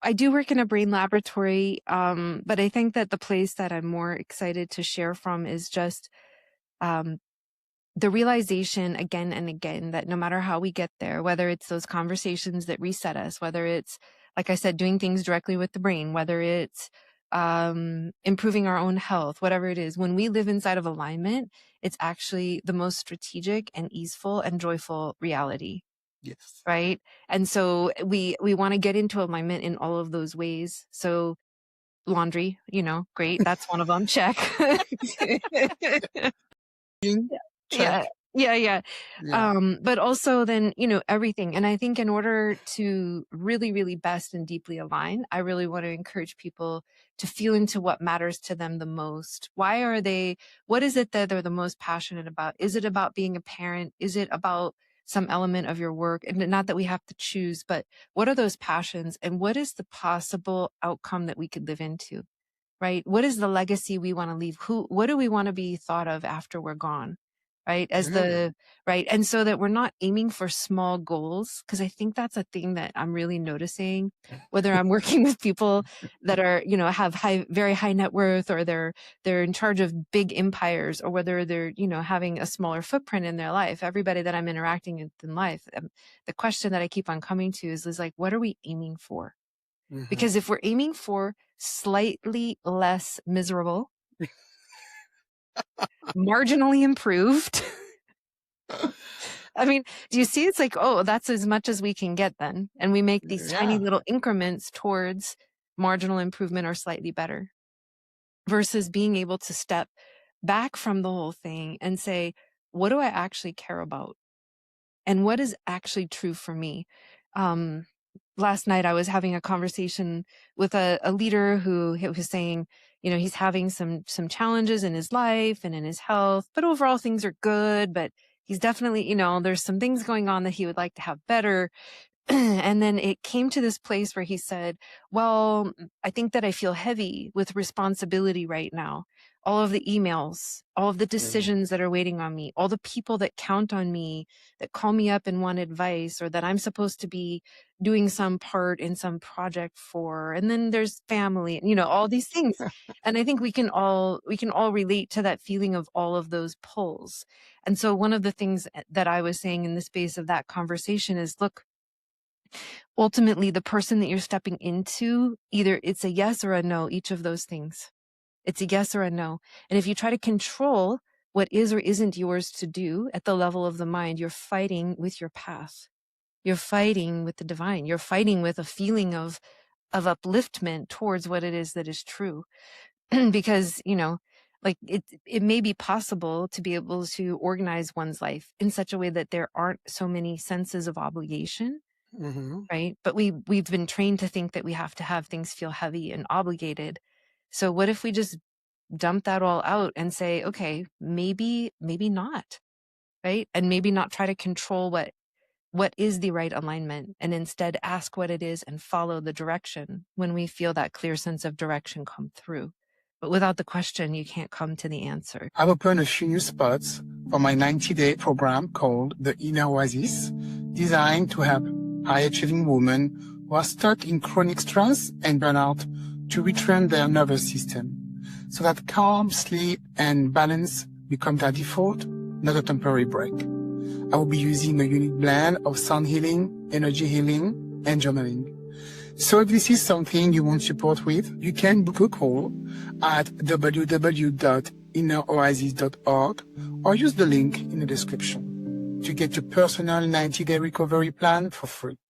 I do work in a brain laboratory, but I think that the place that I'm more excited to share from is just um, the realization again and again that no matter how we get there, whether it's those conversations that reset us, whether it's, like I said, doing things directly with the brain, whether it's improving our own health, whatever it is, when we live inside of alignment, it's actually the most strategic and easeful and joyful reality. Yes. Right. And so we want to get into alignment in all of those ways. So laundry, great. That's one of them. Check. Check. Yeah. Yeah. But also then, everything. And I think in order to really, really best and deeply align, I really want to encourage people to feel into what matters to them the most. What is it that they're the most passionate about? Is it about being a parent? Is it about some element of your work? And not that we have to choose, but what are those passions and what is the possible outcome that we could live into? Right? What is the legacy we want to leave? What do we want to be thought of after we're gone? Right? Right. And so that we're not aiming for small goals, because I think that's a thing that I'm really noticing, whether I'm working with people that are, have very high net worth, or they're in charge of big empires, or whether they're, having a smaller footprint in their life. Everybody that I'm interacting with in life, the question that I keep on coming to is like, what are we aiming for? Mm-hmm. Because if we're aiming for slightly less miserable, marginally improved, I mean, do you see? It's like, oh, that's as much as we can get then. And we make these tiny little increments towards marginal improvement or slightly better, versus being able to step back from the whole thing and say, what do I actually care about? And what is actually true for me? Last night I was having a conversation with a leader who was saying, he's having some challenges in his life and in his health, but overall things are good. But he's definitely, there's some things going on that he would like to have better. And then it came to this place where he said, well, I think that I feel heavy with responsibility right now. All of the emails, all of the decisions that are waiting on me, all the people that count on me, that call me up and want advice, or that I'm supposed to be doing some part in some project for. And then there's family, all these things. And I think we can all relate to that feeling of all of those pulls. And so one of the things that I was saying in the space of that conversation is, look, ultimately the person that you're stepping into, either it's a yes or a no, each of those things. It's a yes or a no. And if you try to control what is or isn't yours to do at the level of the mind, you're fighting with your path. You're fighting with the divine. You're fighting with a feeling of upliftment towards what it is that is true. Because, like it may be possible to be able to organize one's life in such a way that there aren't so many senses of obligation. Mm-hmm. Right? But we've been trained to think that we have to have things feel heavy and obligated. So what if we just dump that all out and say, okay, maybe not, right? And maybe not try to control what is the right alignment, and instead ask what it is and follow the direction when we feel that clear sense of direction come through. But without the question, you can't come to the answer. I've opened a few new spots for my 90-day program called the Inner Oasis, designed to help high-achieving women who are stuck in chronic stress and burnout to retrain their nervous system, so that calm, sleep, and balance become their default, not a temporary break. I will be using a unique blend of sound healing, energy healing, and journaling. So if this is something you want support with, you can book a call at www.inneroasis.org or use the link in the description to get your personal 90-day recovery plan for free.